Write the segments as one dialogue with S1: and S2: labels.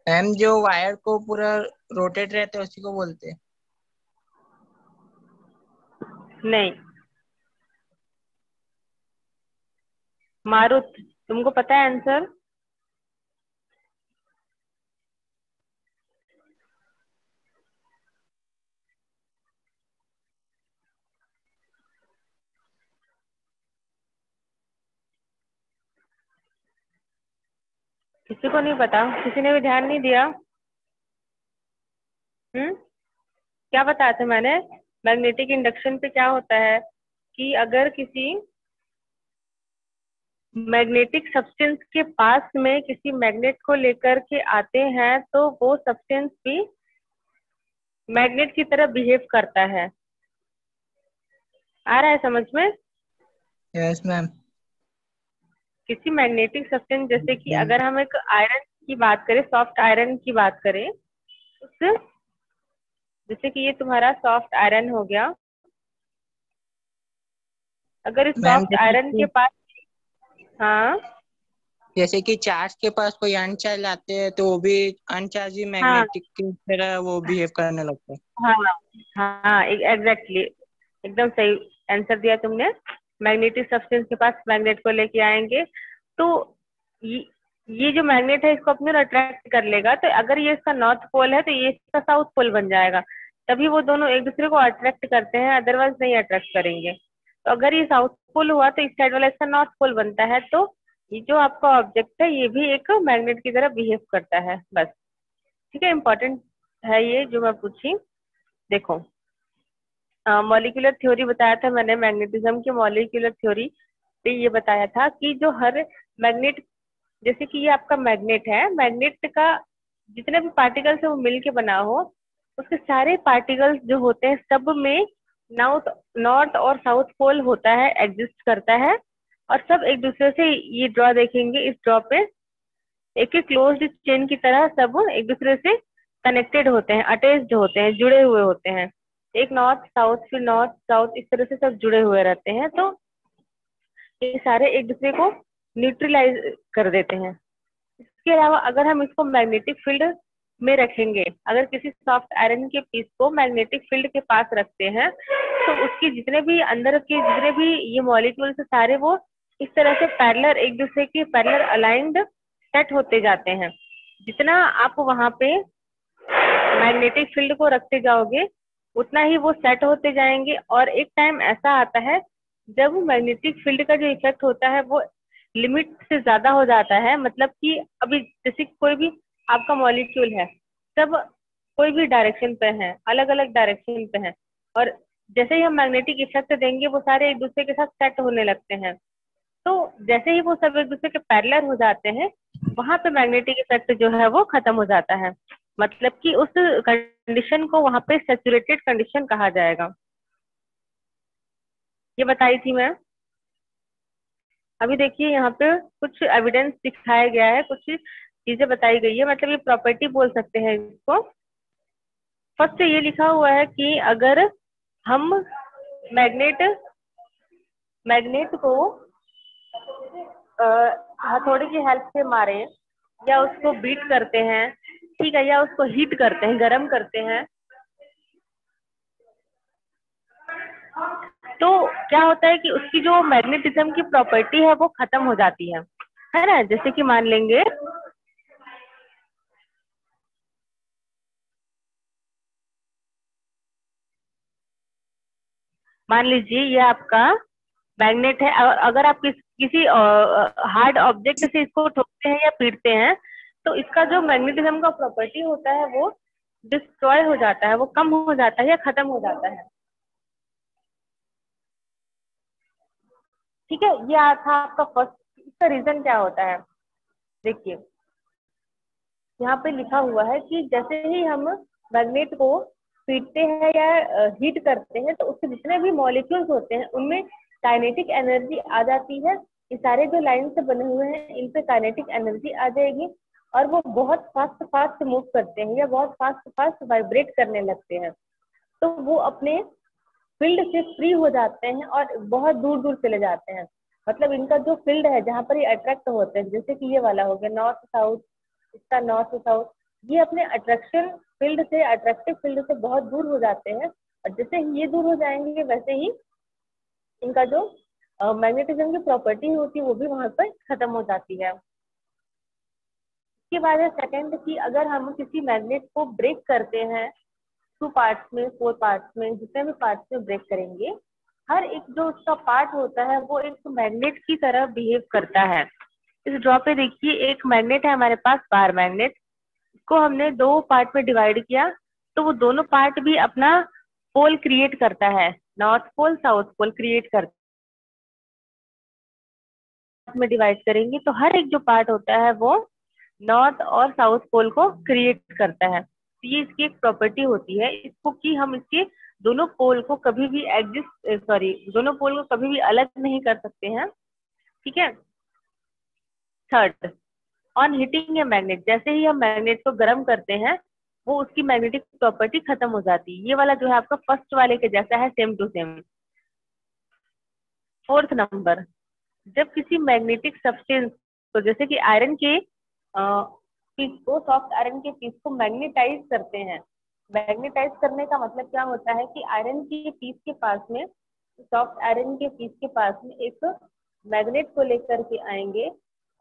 S1: Ma'am जो wire को पूरा रोटेट रहते हैं उसी को बोलते हैं।
S2: नहीं। मारुत, तुमको पता है आंसर? किसी को नहीं पता? किसी ने भी ध्यान नहीं दिया? क्या बताया था मैंने? मैग्नेटिक इंडक्शन पे क्या होता है कि अगर किसी मैग्नेटिक सब्सटेंस के पास में किसी मैग्नेट को लेकर के आते हैं तो वो सब्सटेंस भी मैग्नेट की तरह बिहेव करता है। आ रहा है समझ में?
S1: Yes ma'am.
S2: किसी मैग्नेटिक सब्सटेंस, जैसे कि अगर हम एक आयरन की बात करें, सॉफ्ट आयरन की बात करें, उस जैसे कि ये तुम्हारा सॉफ्ट आयरन हो गया। अगर इस
S1: मैम
S2: सॉफ्ट आयरन के पास, हाँ
S1: जैसे कि चार्ज के पास कोई अनचार्ज आते हैं तो वो भी अनचार्ज ही
S2: हाँ
S1: मैग्नेटिक की तरह वो बिहेव करने लगता है।
S2: हाँ हाँ, एग्जैक्टली, एकदम सही आंसर दिया तुमने। मैग्नेटिक सब्सटेंस के पास मैग्नेट को लेके आएंगे तो ये ये जो मैग्नेट है इसको अपने अट्रैक्ट कर लेगा। तो अगर ये इसका नॉर्थ पोल है तो ये इसका साउथ पोल बन जाएगा। तभी वो दोनों एक दूसरे को अट्रैक्ट करते हैं, अदरवाइज नहीं अट्रैक्ट करेंगे। तो अगर ये साउथ पोल हुआ तो इस साइड वाला इसका नॉर्थ पोल बनता है। तो ये जो आपका ऑब्जेक्ट है ये भी एक मैग्नेट की तरह बिहेव करता है, बस। ठीक है, इंपॉर्टेंट है ये जो मैं पूछी। देखो, मॉलिक्यूलर थ्योरी बताया था मैंने, मैग्नेटिज्म की मॉलिक्यूलर थ्योरी पे ये बताया था कि जो हर मैग्नेट, जैसे कि ये आपका मैग्नेट है, मैग्नेट का जितने भी पार्टिकल्स है वो मिलके बना हो, उसके सारे पार्टिकल्स जो होते हैं सब में नॉर्थ नॉर्थ और साउथ पोल होता है, एग्जिस्ट करता है। और सब एक दूसरे से, ये ड्रॉ देखेंगे, इस ड्रॉ पे एक एक क्लोज्ड चेन की तरह सब एक दूसरे से कनेक्टेड होते हैं, अटैच्ड होते हैं, जुड़े हुए होते हैं। एक नॉर्थ साउथ, फिर नॉर्थ साउथ, इस तरह से सब जुड़े हुए रहते हैं। तो ये सारे एक दूसरे को न्यूट्रलाइज कर देते हैं। इसके अलावा अगर हम इसको मैग्नेटिक फील्ड में रखेंगे, अगर किसी सॉफ्ट आयरन के पीस को मैग्नेटिक फील्ड के पास रखते हैं तो उसके जितने भी अंदर के जितने भी ये मॉलिक्यूल्स सारे वो इस तरह से पैरेलल, एक दूसरे के पैरेलल अलाइंड सेट होते जाते हैं। जितना आप वहां पे मैग्नेटिक फील्ड को रखते जाओगे उतना ही वो सेट होते जाएंगे। और एक टाइम ऐसा आता है जब मैग्नेटिक फील्ड का जो इफेक्ट होता है वो लिमिट से ज्यादा हो जाता है। मतलब कि अभी जैसे कोई भी आपका मॉलिक्यूल है, सब कोई भी डायरेक्शन पे है, अलग अलग डायरेक्शन पे है, और जैसे ही हम मैग्नेटिक इफेक्ट देंगे वो सारे एक दूसरे के साथ सेट होने लगते हैं। तो जैसे ही वो सब एक दूसरे के पैरेलल हो जाते हैं, वहां पे मैग्नेटिक इफेक्ट जो है वो खत्म हो जाता है। मतलब कि उस कंडीशन को वहां पे सैचुरेटेड कंडीशन कहा जाएगा। ये बताई थी मैं। अभी देखिए यहाँ पे कुछ एविडेंस दिखाया गया है, कुछ चीजें बताई गई है, मतलब ये प्रॉपर्टी बोल सकते हैं इसको। फर्स्ट ये लिखा हुआ है कि अगर हम मैग्नेट मैग्नेट को अ, हथौड़े की हेल्प से मारे, या उसको बीट करते हैं, ठीक है, या उसको हीट करते हैं, गर्म करते हैं, तो क्या होता है कि उसकी जो मैग्नेटिज्म की प्रॉपर्टी है वो खत्म हो जाती है ना। जैसे कि मान लीजिए ये आपका मैग्नेट है, और अगर आप किसी हार्ड ऑब्जेक्ट से इसको ठोकते हैं या पीटते हैं तो इसका जो मैग्नेटिज्म का प्रॉपर्टी होता है वो डिस्ट्रॉय हो जाता है, वो कम हो जाता है या खत्म हो जाता है। ठीक है, ये था आपका फर्स्ट। इसका रीजन क्या होता है? देखिए, यहाँ पे लिखा हुआ है कि जैसे ही हम मैग्नेट को पीटते हैं या हीट करते हैं तो उसके जितने भी मॉलिक्यूल्स होते हैं उनमें काइनेटिक एनर्जी आ जाती है। ये सारे जो लाइन से बने हुए हैं इन पे काइनेटिक एनर्जी आ जाएगी, और वो बहुत फास्ट फास्ट मूव करते हैं या बहुत फास्ट फास्ट वाइब्रेट करने लगते हैं। तो वो अपने फील्ड से फ्री हो जाते हैं और बहुत दूर दूर चले जाते हैं। मतलब इनका जो फील्ड है जहाँ पर ये अट्रैक्ट होते हैं, जैसे कि ये वाला हो गया नॉर्थ साउथ, इसका नॉर्थ साउथ, ये अपने अट्रैक्शन फील्ड से, अट्रैक्टिव फील्ड से बहुत दूर हो जाते हैं, और जैसे ही ये दूर हो जाएंगे वैसे ही इनका जो मैग्नेटिज्म की प्रॉपर्टी होती है वो भी वहां पर खत्म हो जाती है। इसके बाद है सेकंड कि अगर हम किसी मैग्नेट को ब्रेक करते हैं 2 पार्ट्स में, 4 पार्ट्स में, जितने भी पार्ट्स में ब्रेक करेंगे, हर एक जो उसका पार्ट होता है वो एक मैग्नेट की तरह बिहेव करता है। इस ड्रॉ पे देखिए एक मैग्नेट है हमारे पास, बार मैग्नेट, इसको हमने 2 पार्ट में डिवाइड किया, तो वो दोनों पार्ट भी अपना पोल क्रिएट करता है, north pole south pole create करता है। में डिवाइड करेंगे तो हर एक जो पार्ट होता है वो नॉर्थ और साउथ पोल को क्रिएट करता है। तो ये इसकी एक प्रॉपर्टी होती है इसको कि हम इसके दोनों पोल को कभी भी दोनों पोल को कभी भी अलग नहीं कर सकते हैं। ठीक है। Third, on heating a magnet, जैसे ही हम मैग्नेट को गर्म करते हैं वो उसकी मैग्नेटिक प्रॉपर्टी खत्म हो जाती है। ये वाला जो है आपका फर्स्ट वाले के जैसा है, same to same. Fourth number, जब किसी मैग्नेटिक सब्सटेंस को, जैसे कि आयरन के पीस को, सॉफ्ट आयरन के पीस को मैग्नेटाइज करते हैं। मैग्नेटाइज करने का मतलब क्या होता है कि आयरन के पीस के पास में, सॉफ्ट आयरन के पीस के पास में एक मैग्नेट को लेकर के आएंगे,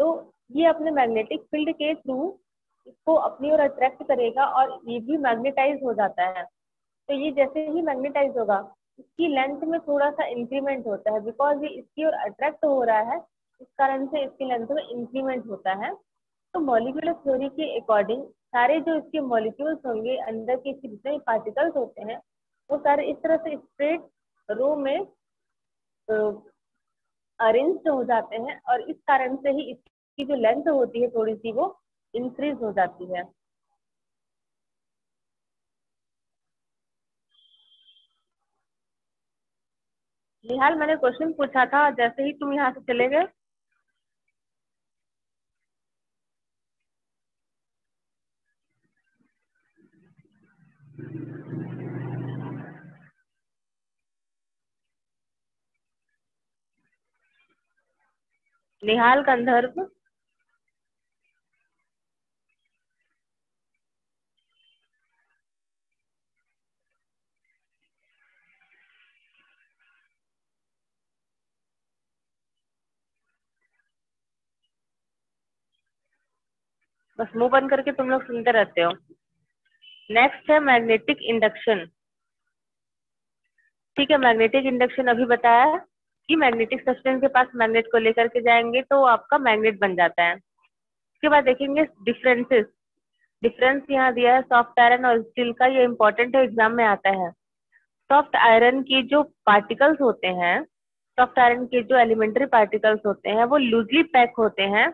S2: तो ये अपने मैग्नेटिक फील्ड के थ्रू इसको अपनी ओर अट्रैक्ट करेगा और ये भी मैग्नेटाइज हो जाता है। तो ये जैसे ही मैग्नेटाइज होगा इसकी लेंथ में थोड़ा सा इंक्रीमेंट होता है, बिकॉज ये इसकी ओर अट्रैक्ट हो रहा है, इस कारण से इसकी लेंथ में इंक्रीमेंट होता है। तो मॉलिक्यूलर थ्योरी के अकॉर्डिंग सारे जो इसके मॉलिक्यूल्स होंगे, अंदर के जितने भी पार्टिकल्स होते हैं, वो सारे इस तरह से स्ट्रेट रो में अरेंज हो जाते हैं, और इस कारण से ही इसकी जो लेंथ होती है थोड़ी सी वो इंक्रीज हो जाती है। निहाल, मैंने क्वेश्चन पूछा था, जैसे ही तुम यहाँ से चले गए। निहाल गंधर्व, बस मुंह बंद करके तुम लोग सुनते रहते हो। नेक्स्ट है मैग्नेटिक इंडक्शन। ठीक है, मैग्नेटिक इंडक्शन अभी बताया कि मैग्नेटिक सब्सटेंस के पास मैग्नेट को लेकर के जाएंगे तो आपका मैग्नेट बन जाता है। उसके बाद देखेंगे डिफरेंसेस। डिफरेंस यहाँ दिया है सॉफ्ट आयरन और स्टील का, ये इंपॉर्टेंट है, एग्जाम में आता है। सॉफ्ट आयरन के जो पार्टिकल्स होते हैं, सॉफ्ट आयरन के जो एलिमेंट्री पार्टिकल्स होते हैं वो लूजली पैक होते हैं,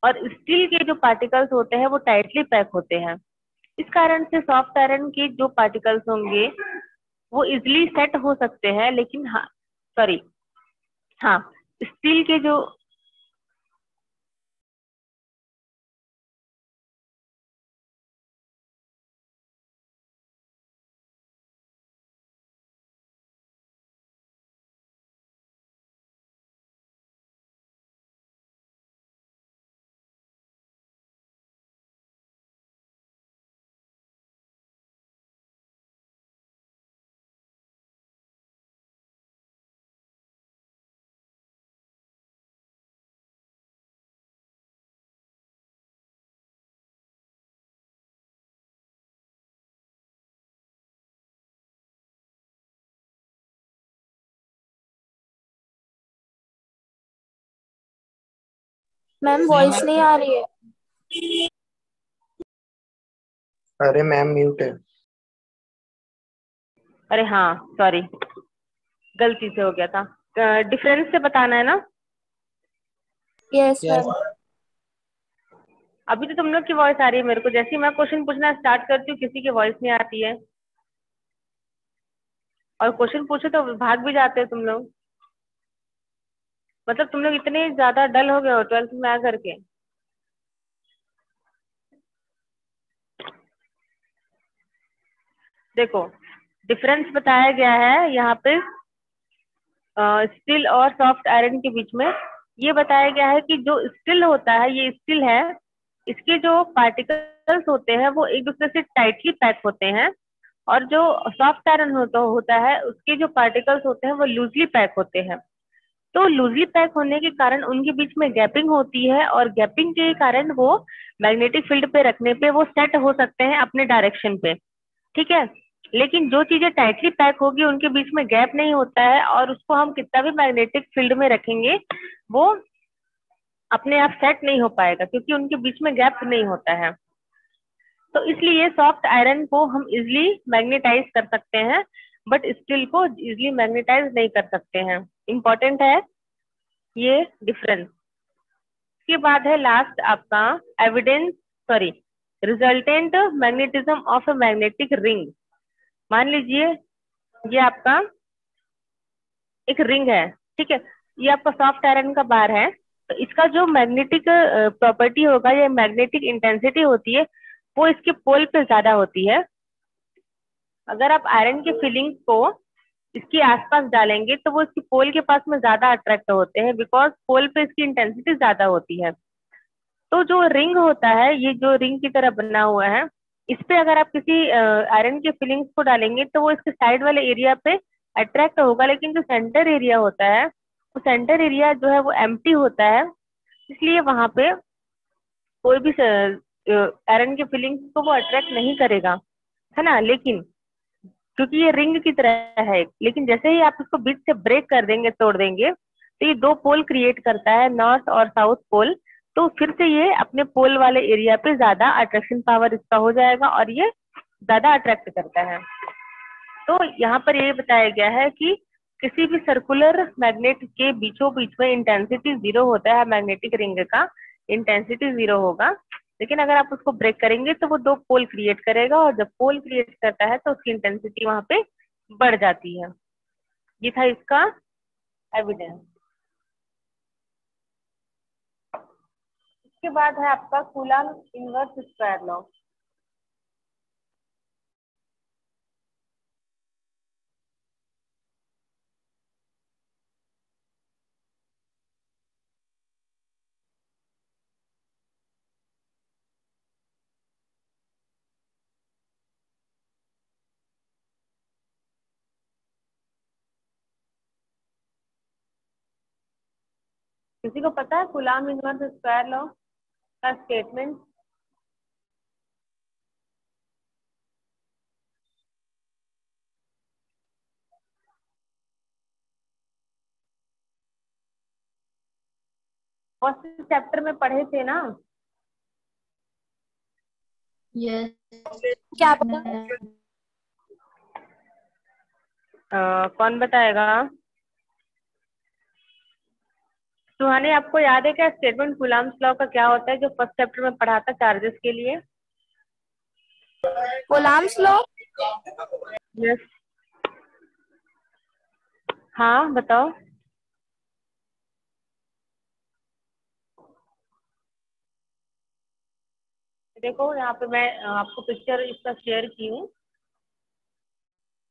S2: और स्टील के जो पार्टिकल्स होते हैं वो टाइटली पैक होते हैं। इस कारण से सॉफ्ट आयरन के जो पार्टिकल्स होंगे वो इजिली सेट हो सकते हैं, लेकिन हाँ, सॉरी, हाँ, स्टील के जो
S3: मैम
S1: मैम
S3: वॉइस नहीं आ रही है।
S1: अरे मैम म्यूट है।
S2: अरे हाँ, सॉरी, गलती से हो गया था। डिफरेंस से बताना है ना।
S3: Yes
S1: yes.
S3: मैम।
S2: अभी तो तुम लोग की वॉइस आ रही है मेरे को, जैसे ही मैं क्वेश्चन पूछना स्टार्ट करती हूँ किसी की वॉइस नहीं आती है, और क्वेश्चन पूछे तो भाग भी जाते हो तुम लोग। मतलब तुम लोग इतने ज्यादा डल हो गए हो 12th में आ करके। देखो, डिफरेंस बताया गया है यहाँ पे स्टील और सॉफ्ट आयरन के बीच में। ये बताया गया है कि जो स्टील होता है, ये स्टील है, इसके जो पार्टिकल पार्टिकल्स होते हैं वो एक दूसरे से टाइटली पैक होते हैं, और जो सॉफ्ट आयरन होता है उसके जो पार्टिकल्स होते हैं वो लूजली पैक होते हैं। तो लूजली पैक होने के कारण उनके बीच में गैपिंग होती है, और गैपिंग के कारण वो मैग्नेटिक फील्ड पे रखने पे वो सेट हो सकते हैं अपने डायरेक्शन पे, ठीक है। लेकिन जो चीजें टाइटली पैक होगी उनके बीच में गैप नहीं होता है, और उसको हम कितना भी मैग्नेटिक फील्ड में रखेंगे वो अपने आप सेट नहीं हो पाएगा, क्योंकि उनके बीच में गैप नहीं होता है। तो इसलिए सॉफ्ट आयरन को हम इजिली मैग्नेटाइज कर सकते हैं, बट स्टील को इजिली मैग्नेटाइज नहीं कर सकते हैं। इंपॉर्टेंट है ये डिफरेंस। इसके बाद है लास्ट आपका evidence, sorry, resultant magnetism of a magnetic ring. मान लीजिए ये आपका एक रिंग है, ठीक है, ये आपका सॉफ्ट आयरन का बार है, तो इसका जो मैग्नेटिक प्रॉपर्टी होगा या मैग्नेटिक इंटेंसिटी होती है वो इसके पोल पे ज्यादा होती है। अगर आप आयरन के फिलिंग्स को इसके आसपास डालेंगे तो वो इसके पोल के पास में ज्यादा अट्रैक्ट होते हैं, बिकॉज पोल पे इसकी इंटेंसिटी ज्यादा होती है। तो जो रिंग होता है, ये जो रिंग की तरह बना हुआ है, इस पे अगर आप किसी आयरन के फिलिंग्स को डालेंगे तो वो इसके साइड वाले एरिया पे अट्रैक्ट होगा, लेकिन जो सेंटर एरिया होता है वो सेंटर एरिया जो है वो एम्प्टी होता है, इसलिए वहां पे कोई भी आयरन के फिलिंग्स को वो अट्रैक्ट नहीं करेगा, है ना। लेकिन क्योंकि ये रिंग की तरह है, लेकिन जैसे ही आप इसको बीच से ब्रेक कर देंगे, तोड़ देंगे, तो ये दो पोल क्रिएट करता है, नॉर्थ और साउथ पोल। तो फिर से ये अपने पोल वाले एरिया पे ज्यादा अट्रैक्शन पावर इसका हो जाएगा और ये ज्यादा अट्रैक्ट करता है। तो यहाँ पर ये बताया गया है कि किसी भी सर्कुलर मैग्नेट के बीचों बीच में इंटेंसिटी जीरो होता है, मैग्नेटिक रिंग का इंटेंसिटी जीरो होगा, लेकिन अगर आप उसको ब्रेक करेंगे तो वो दो पोल क्रिएट करेगा, और जब पोल क्रिएट करता है तो उसकी इंटेंसिटी वहां पे बढ़ जाती है। ये था इसका एविडेंस। इसके बाद है आपका कूलम्ब इनवर्स स्क्वायर लॉ। किसी को पता है कूलम्ब इनवर्स स्क्वायर लॉ का स्टेटमेंट? फर्स्ट चैप्टर में पढ़े थे ना?
S3: यस। क्या पता।
S2: कौन बताएगा? सुहाने, आपको याद है क्या स्टेटमेंट कूलम्ब लॉ का क्या होता है, जो फर्स्ट चैप्टर में पढ़ा था चार्जेस के लिए?
S3: Coulomb's law.
S2: यस, हाँ बताओ। देखो यहाँ पे मैं आपको पिक्चर इसका शेयर की हूँ।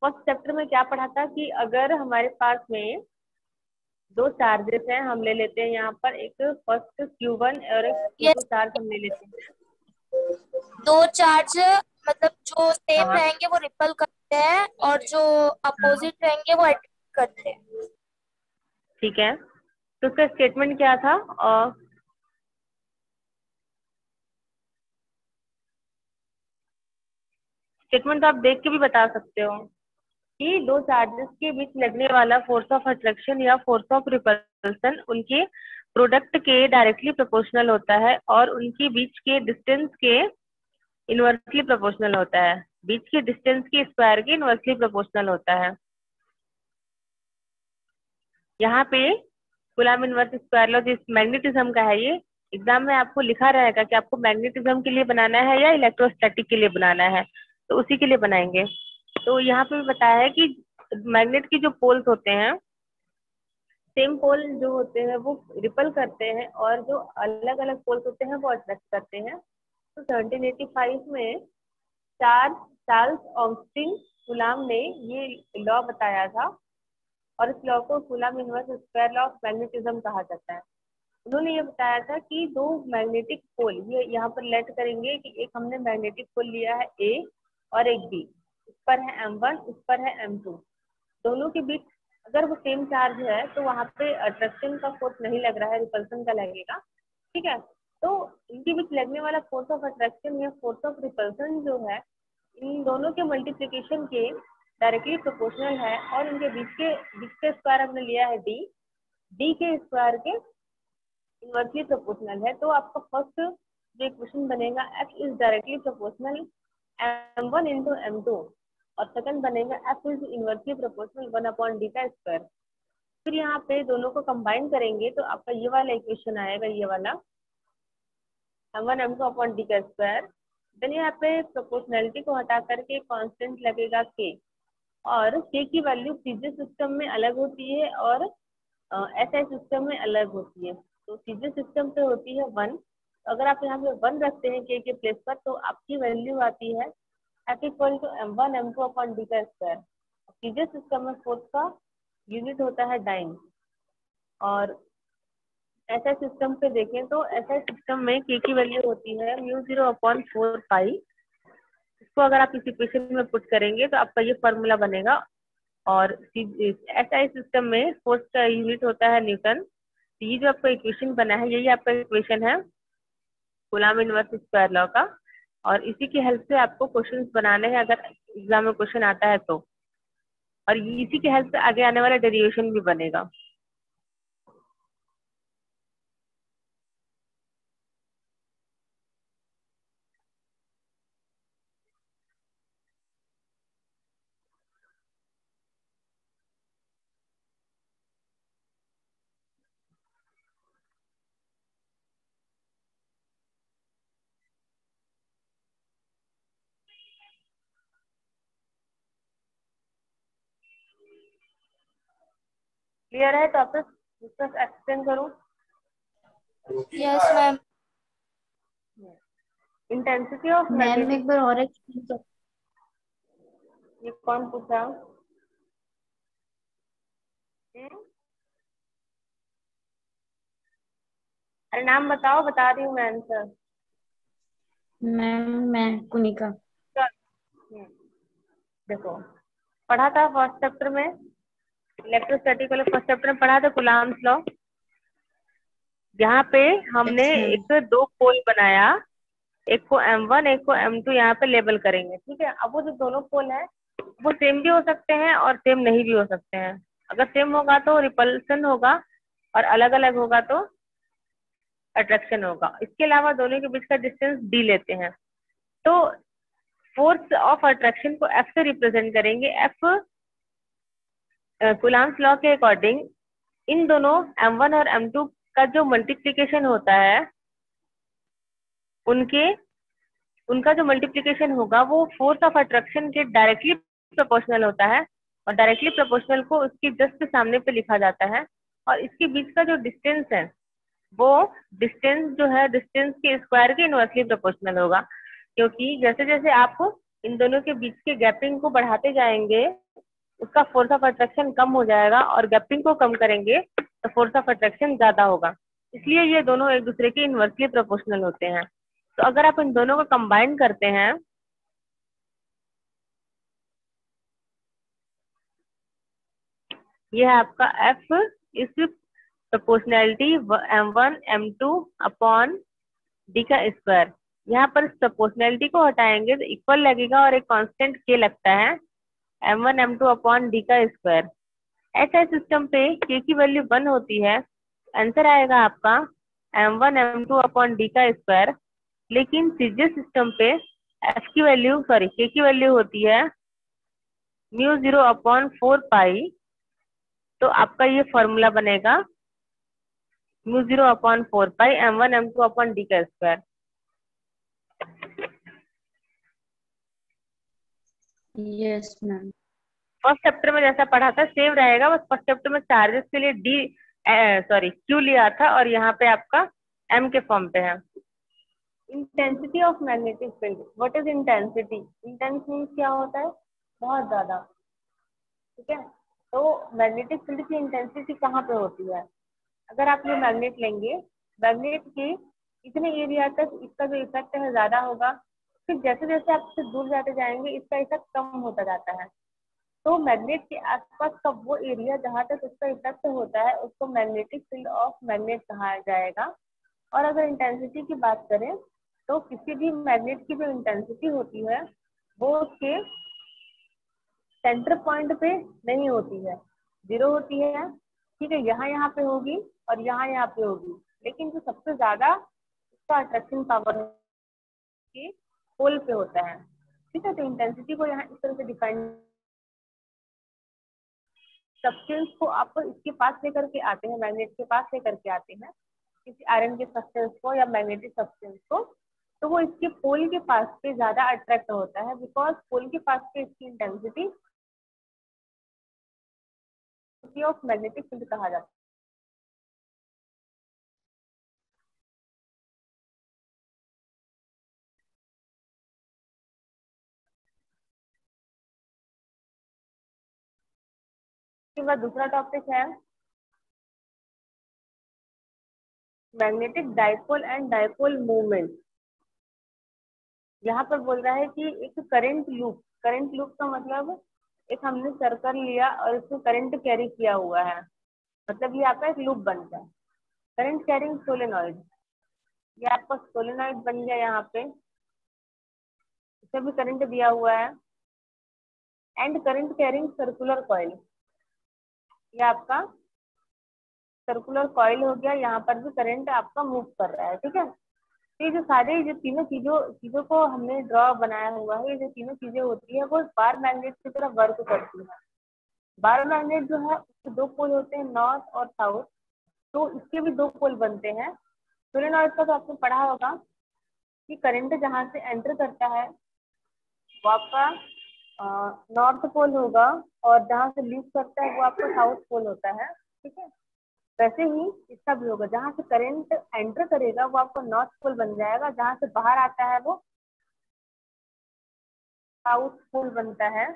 S2: फर्स्ट चैप्टर में क्या पढ़ा था कि अगर हमारे पास में दो चार्जेस हैं, हम ले लेते हैं यहाँ पर एक फर्स्ट Q1 और एक Q2 चार्ज हम ले लेते हैं।
S3: दो चार्ज मतलब जो सेम
S2: हाँ
S3: रहेंगे वो रिपल करते हैं, और जो अपोजिट रहेंगे वो अट्रैक्ट करते हैं।
S2: ठीक है, तो उसका स्टेटमेंट क्या था? और स्टेटमेंट तो आप देख के भी बता सकते हो कि दो चार्जेस के बीच लगने वाला फोर्स ऑफ अट्रैक्शन या फोर्स ऑफ रिपल्सन उनके प्रोडक्ट के डायरेक्टली प्रोपोर्शनल होता है, और उनके बीच के डिस्टेंस के इनवर्सली प्रोपोर्शनल होता है। बीच के डिस्टेंस के स्क्वायर के इनवर्सली प्रोपोर्शनल होता है। यहाँ पे कूलम्ब इनवर्स स्क्वायर लॉ जिस मैग्नेटिज्म का है, ये एग्जाम में आपको लिखा रहेगा कि आपको मैग्नेटिज्म के लिए बनाना है या इलेक्ट्रोस्टैटिक के लिए बनाना है, तो उसी के लिए बनाएंगे। तो यहाँ पे बताया है कि मैग्नेट की जो पोल्स होते हैं, सेम पोल जो होते हैं वो रिपल करते हैं, और जो अलग अलग पोल्स होते हैं वो अट्रैक्ट करते हैं। तो 1785 में चार्ल्स ऑगस्टिन कूलम्ब ने ये लॉ बताया था, और इस लॉ को coulomb inverse square law of magnetism कहा जाता है। उन्होंने ये बताया था कि दो मैग्नेटिक पोल, ये यहाँ पर लेट करेंगे कि एक हमने मैग्नेटिक पोल लिया है ए और एक बी, इस पर है M1, इस पर है M2। दोनों के बीच अगर वो सेम चार्ज है तो वहां पे अट्रैक्शन का फोर्स नहीं लग रहा है, रिपल्सन का लगेगा। ठीक है, तो इनके बीच लगने वाला फोर्स ऑफ अट्रैक्शन या फोर्स ऑफ रिपल्सन जो है इन दोनों के मल्टीप्लिकेशन के डायरेक्टली प्रोपोर्शनल है, और इनके बीच के स्क्वायर हमने लिया है डी, डी के स्क्वायर के इनवर्सली प्रोपोर्शनल है। तो आपका फर्स्ट जो इक्वेशन बनेगा F is directly proportional M1 into M2, और सेकंड बनेगा F is inversely proportional 1/d का स्क्वायर। फिर यहाँ पे दोनों को कंबाइन करेंगे तो आपका ये वाला इक्वेशन आएगा, ये वाला M1 M2 अपॉन डी का स्क्वायर। देन यहाँ पे प्रोपोर्शनैलिटी को हटा करके कांस्टेंट लगेगा K, और K की वैल्यू सीजे सिस्टम में अलग होती है और SI सिस्टम में अलग होती है। तो सीजे सिस्टम पे होती है 1, अगर आप यहाँ पे 1 रखते हैं K के प्लेस पर तो आपकी वैल्यू आती है F equal to M1 M2 upon D का स्क्वायर। सीजे सिस्टम में फोर्स का यूनिट होता है डाइन, और SI सिस्टम पे देखें तो SI सिस्टम में K की वैल्यू होती है μ0 अपॉन 4 पाई। इसको अगर आप इस इक्वेशन में पुट करेंगे तो आपका ये फॉर्मूला बनेगा, और SI सिस्टम में फोर्स का यूनिट होता है न्यूटन। तो ये जो आपका इक्वेशन बना है यही आपका इक्वेशन है कूलॉम इनवर्स स्क्वायर लॉ का, और इसी की हेल्प से आपको क्वेश्चंस बनाने हैं अगर एग्जाम में क्वेश्चन आता है तो, और इसी की हेल्प से आगे आने वाला डेरिवेशन भी बनेगा। क्लियर है? तो आप डिस्कस एक्सप्लेन करूं।
S3: Yes ma'am.
S2: Intensity of
S3: ma'am
S2: magnetic,
S3: एक बार और एक्सप्लेन कर।
S2: ये कौन पूछा? अरे नाम बताओ, बता रही हूँ मैं आंसर।
S3: मैम मैं कुनिका।
S2: देखो, पढ़ा था फर्स्ट चैप्टर में, इलेक्ट्रोस्टैटिक वाले फर्स्ट चैप्टर में पढ़ा था कूलॉम्स लॉ। यहाँ पे हमने
S3: यस मैम।
S2: एक दो पोल बनाया, एक को M1 एक को M2 यहाँ पे लेबल करेंगे। ठीक है, अब वो जो दोनों पोल है वो सेम भी हो सकते हैं और सेम नहीं भी हो सकते हैं। अगर सेम होगा तो रिपल्सन होगा, और अलग अलग होगा तो अट्रैक्शन होगा। इसके अलावा दोनों के बीच का डिस्टेंस d लेते हैं, तो फोर्स ऑफ अट्रैक्शन को F से रिप्रेजेंट करेंगे। F कूलॉम्स लॉ के अकॉर्डिंग इन दोनों M1 और M2 का जो मल्टीप्लीकेशन होता है उनका जो मल्टीप्लीकेशन होगा वो फोर्स ऑफ अट्रैक्शन के डायरेक्टली प्रोपोर्शनल होता है, और डायरेक्टली प्रोपोर्शनल को उसके जस्ट सामने पे लिखा जाता है। और इसके बीच का जो डिस्टेंस है वो डिस्टेंस जो है डिस्टेंस के स्क्वायर के इनवर्सली प्रोपोर्शनल होगा, क्योंकि जैसे जैसे आप इन दोनों के बीच के गैपिंग को बढ़ाते जाएंगे उसका फोर्स ऑफ अट्रैक्शन कम हो जाएगा, और गैपिंग को कम करेंगे तो फोर्स ऑफ अट्रैक्शन ज्यादा होगा। इसलिए ये दोनों एक दूसरे के इनवर्सली प्रोपोर्शनल होते हैं। तो अगर आप इन दोनों को कंबाइन करते हैं ये है आपका F इस proportionality M1 M2 upon D का स्क्वायर। यहाँ पर प्रोपोर्शनैलिटी को हटाएंगे तो इक्वल लगेगा और एक कांस्टेंट K लगता है M1 M2 अपॉन डी का स्क्वायर। SI सिस्टम पे K की वैल्यू 1 होती है, आंसर आएगा आपका M1 M2 अपॉन डी का स्क्वायर। लेकिन सीजे सिस्टम पे K की वैल्यू होती है μ0 अपॉन 4 पाई। तो आपका ये फॉर्मूला बनेगा μ0 अपॉन 4 पाई M1 M2 अपॉन डी का square.
S3: Yes ma'am.
S2: First chapter में जैसा पढ़ा था सेम रहेगा, बस फर्स्ट चैप्टर में चार्जेस के लिए क्यू लिया था और यहाँ पे आपका M के फॉर्म पे है। Intensity of magnetic field, what is intensity? Intense means क्या होता है? बहुत ज्यादा। ठीक है, तो मैग्नेटिक फील्ड की इंटेंसिटी कहाँ पे होती है? अगर आप ये मैग्नेट लेंगे मैग्नेट के इतने एरिया तक इसका जो इफेक्ट है ज्यादा होगा, फिर जैसे जैसे आप इससे दूर जाते जाएंगे इसका इफेक्ट कम होता जाता है। तो मैग्नेट के आसपास का वो एरिया जहाँ तक उसका इफेक्ट होता है उसको मैग्नेटिक फील्ड ऑफ मैग्नेट कहा जाएगा। और अगर इंटेंसिटी की बात करें तो किसी भी मैग्नेट की जो इंटेंसिटी होती है वो उसके सेंटर पॉइंट पे नहीं होती है, जीरो होती है। ठीक है, यहाँ पे होगी और यहाँ पे होगी, लेकिन जो सबसे ज्यादा उसका अट्रैक्शन पावर के पोल पे होता है। ठीक है, तो इंटेंसिटी को यहाँ इस तरह से डिफाइन, सब्सटेंस को आप इसके पास लेकर के आते हैं, मैग्नेट के पास लेकर के आते हैं किसी आयरन के सब्सटेंस को या मैग्नेटिक सब्सटेंस को, तो वो इसके पोल के पास पे ज्यादा अट्रैक्ट होता है, बिकॉज पोल के पास पे इसकी इंटेंसिटी ऑफ मैग्नेटिक फील्ड कहा जाता है। इसके बाद दूसरा टॉपिक है magnetic dipole and dipole movement. यहाँ पर बोल रहा है कि एक करंट लूप का मतलब एक हमने सर्कल लिया और इसमें करंट कैरी किया हुआ है, मतलब ये आपका एक लूप बन गया। करंट कैरिंग सोलेनॉइड, ये आपका सोलेनॉइड बन गया, यहाँ पे इसे भी करंट दिया हुआ है। And current carrying circular coil, ये आपका सर्कुलर कॉइल हो गया, यहाँ पर भी करंट आपका मूव कर रहा है। ठीक है, तो ये जो सारे जो तीनों चीजों को हमने ड्रॉ बनाया हुआ है, ये जो तीनों चीजें होती है वो बार मैग्नेट की तरह वर्क करती है। बार मैग्नेट जो है उसके दो पोल होते हैं, नॉर्थ और साउथ, तो इसके भी दो पोल बनते हैं। सोलेनॉइड का तो आपने पढ़ा होगा कि करंट जहाँ से एंटर करता है वो आपका नॉर्थ पोल होगा और जहाँ से लीव करता है वो आपका साउथ पोल होता है। ठीक है, वैसे ही इसका भी होगा, जहाँ से करंट एंटर करेगा वो आपको नॉर्थ पोल बन जाएगा, जहाँ से बाहर आता है वो साउथ पोल बनता है।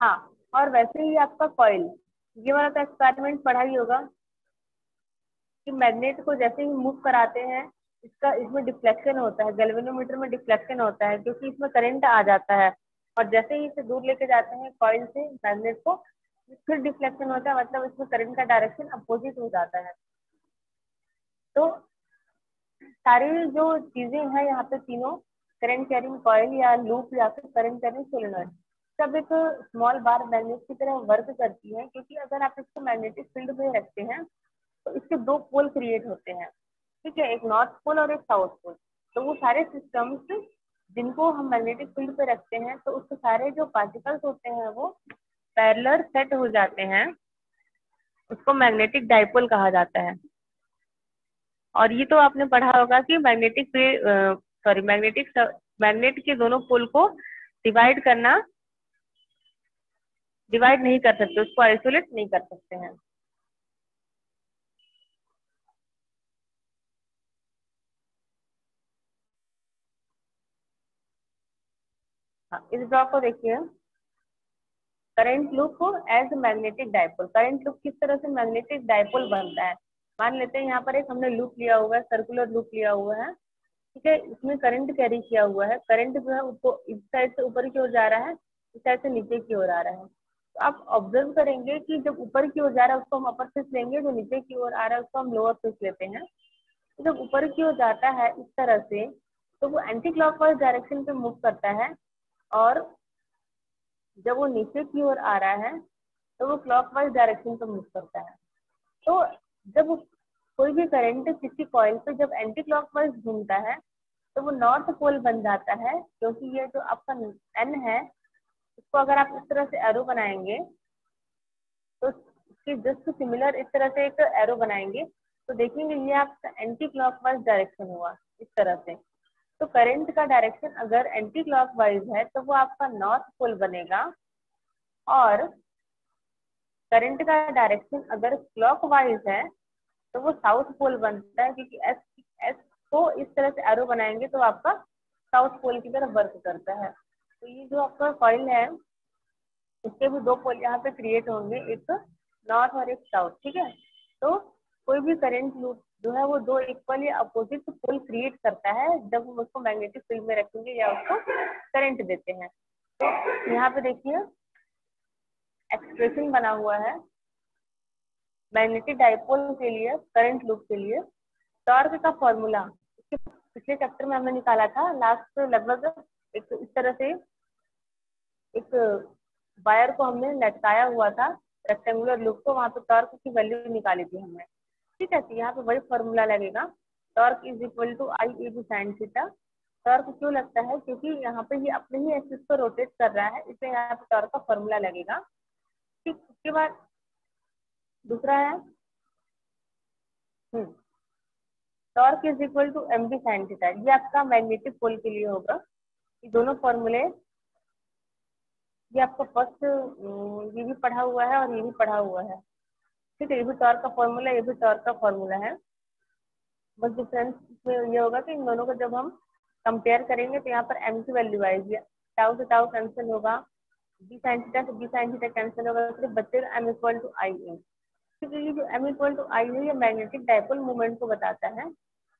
S2: हाँ, और वैसे ही आपका कॉइल, ये वाला तो एक्सपेरिमेंट पढ़ा ही होगा कि मैग्नेट को जैसे ही मूव कराते हैं इसमें डिफ्लेक्शन होता है, गैल्वेनोमीटर में डिफ्लेक्शन होता है क्योंकि इसमें करंट आ जाता है, और जैसे ही इसे दूर लेके जाते हैं कॉइल से मैग्नेट को, फिर डिफ्लेक्शन होता है, मतलब इसमें करंट का डायरेक्शन अपोजिट हो जाता है। तो सारी जो चीजें हैं यहाँ पे तीनों, करंट कैरिंग कॉइल या लूप या फिर करंट कैरिंग सोलेनॉइड, सब एक स्मॉल बार मैग्नेट की तरह वर्क करती है, क्योंकि अगर आप इसको मैग्नेटिक फील्ड में रखते हैं तो इसके दो पोल क्रिएट होते हैं। ठीक है, एक नॉर्थ पोल और एक साउथ पोल। तो वो सारे सिस्टम्स जिनको हम मैग्नेटिक फील्ड पे रखते हैं तो उसके सारे जो पार्टिकल्स होते हैं वो पैरेलल सेट हो जाते हैं, उसको मैग्नेटिक डाइपोल कहा जाता है। और ये तो आपने पढ़ा होगा कि मैग्नेट के दोनों पोल को डिवाइड नहीं कर सकते, उसको आइसोलेट नहीं कर सकते हैं। हाँ, इस ड्रॉ को देखिए, current loop as magnetic dipole. Current loop किस तरह से मैग्नेटिक डाइपोल बनता है, मान लेते हैं यहाँ पर एक हमने लूप लिया हुआ है, सर्कुलर लूप लिया हुआ है। ठीक है, इसमें करंट कैरी किया हुआ है, करंट जो है उसको इस साइड से ऊपर की ओर जा रहा है, इस साइड से नीचे की ओर आ रहा है। तो आप ऑब्जर्व करेंगे कि जब ऊपर की ओर जा रहा है उसको हम अपर स्विच लेंगे, जो नीचे की ओर आ रहा है उसको हम लोअर स्विच लेते हैं। तो जब ऊपर की ओर जाता है इस तरह से तो वो एंटी क्लॉकवाइज डायरेक्शन पे मूव करता है, और जब वो नीचे की ओर आ रहा है तो वो क्लॉकवाइज डायरेक्शन पे मूव करता है। तो जब कोई भी करंट किसी कॉइल पे जब एंटी क्लॉकवाइज घूमता है तो वो नॉर्थ पोल बन जाता है, क्योंकि ये जो आपका एन है इसको अगर आप इस तरह से एरो बनाएंगे तो इसके जस्ट सिमिलर इस तरह से एक एरो बनाएंगे तो देखेंगे ये आपका एंटी क्लॉकवाइज डायरेक्शन हुआ इस तरह से। तो करंट का डायरेक्शन अगर एंटी क्लॉकवाइज है तो वो आपका नॉर्थ पोल बनेगा, और करंट का डायरेक्शन अगर क्लॉकवाइज है तो वो साउथ पोल बनता है, क्योंकि एस को इस तरह से एरो बनाएंगे तो आपका साउथ पोल की तरफ वर्क करता है। तो ये जो आपका कॉइल है इसके भी दो पोल यहाँ पे क्रिएट होंगे, एक नॉर्थ और एक साउथ, ठीक है। तो कोई भी करंट लूप जो है वो दो इक्वल या अपोजिट पोल क्रिएट करता है जब हम उसको मैग्नेटिक फील्ड में रखेंगे या उसको करंट देते हैं। तो यहाँ पे देखिए एक्सप्रेशन बना हुआ है मैग्नेटिक डाइपोल के लिए, करंट लूप के लिए टॉर्क का फॉर्मूला पिछले चैप्टर में हमने निकाला था। लास्ट लगभग एक इस तरह से एक वायर को हमने लटकाया हुआ था रेक्टेंगुलर लूप को, वहां पे टॉर्क की वैल्यू निकाली थी हमने, ठीक है। तो यहाँ पे वही फॉर्मूला लगेगा, torque is equal to I A B sine theta. Torque क्यों लगता है, क्योंकि यहाँ पे ये अपने ही एक्सिस पर रोटेट कर रहा है, इसलिए यहाँ पे टॉर्क का फॉर्मूला लगेगा, ठीक। उसके बाद दूसरा है torque is equal to M B sine theta. ये आपका मैग्नेटिक पोल के लिए होगा। ये दोनों फॉर्मूले, ये आपका फर्स्ट ये भी पढ़ा हुआ है और ये भी पढ़ा हुआ है, ठीक है। ये भी टॉर्क का फॉर्मूला, ये भी टॉर्क का फॉर्मूला है। बस डिफरेंस इसमें ये होगा कि इन दोनों को जब हम कंपेयर करेंगे तो यहाँ पर एम की वैल्यू आएगी, टाउ से टाउ कैंसिल होगा, बी साइन थीटा से बी साइन थीटा कैंसिल होगा, सिर्फ बचेगा एम इक्वल टू आई ए। ठीक है, ये जो एम इक्वल टू आई है ये मैग्नेटिक डाइपोल मोमेंट को बताता है।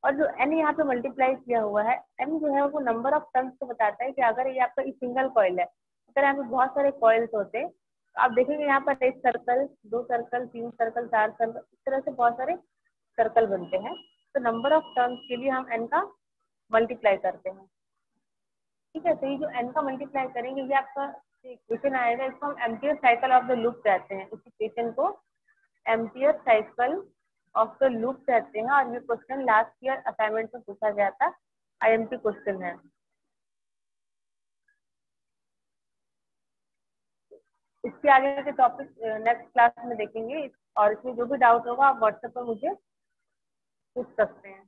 S2: और जो एन यहाँ पे मल्टीप्लाई किया हुआ है, एम जो है वो नंबर ऑफ टर्न्स को बताता है कि अगर ये आपका सिंगल कॉइल है, अगर यहाँ पे बहुत सारे कॉइल्स होते तो आप देखेंगे यहाँ पर एक सर्कल, दो सर्कल, तीन सर्कल, चार सर्कल, इस तरह से बहुत सारे सर्कल बनते हैं। तो नंबर ऑफ टर्न्स के लिए हम एन का मल्टीप्लाई करते हैं, ठीक है। तो ये जो एन का मल्टीप्लाई करेंगे ये आपका इक्वेशन आएगा, इसको हम ampere cycle of the loop कहते हैं। इस इक्वेशन को ampere cycle of the loop कहते हैं। और ये क्वेश्चन लास्ट ईयर असाइनमेंट में पूछा गया था, आईएमपी क्वेश्चन है। इसके आगे के टॉपिक नेक्स्ट क्लास में देखेंगे, और इसमें जो भी डाउट होगा आप व्हाट्सएप पर मुझे पूछ सकते हैं।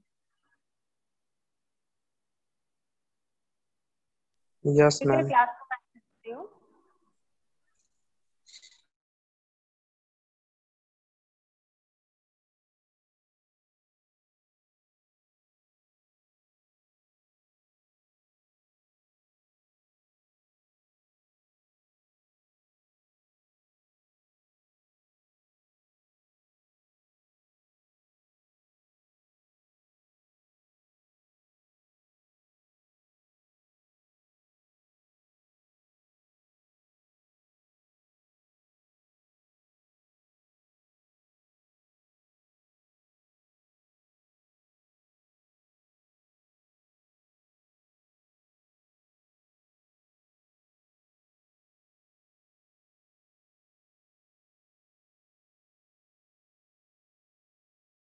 S4: यस
S2: ठीक है,
S4: मैम।
S2: क्लास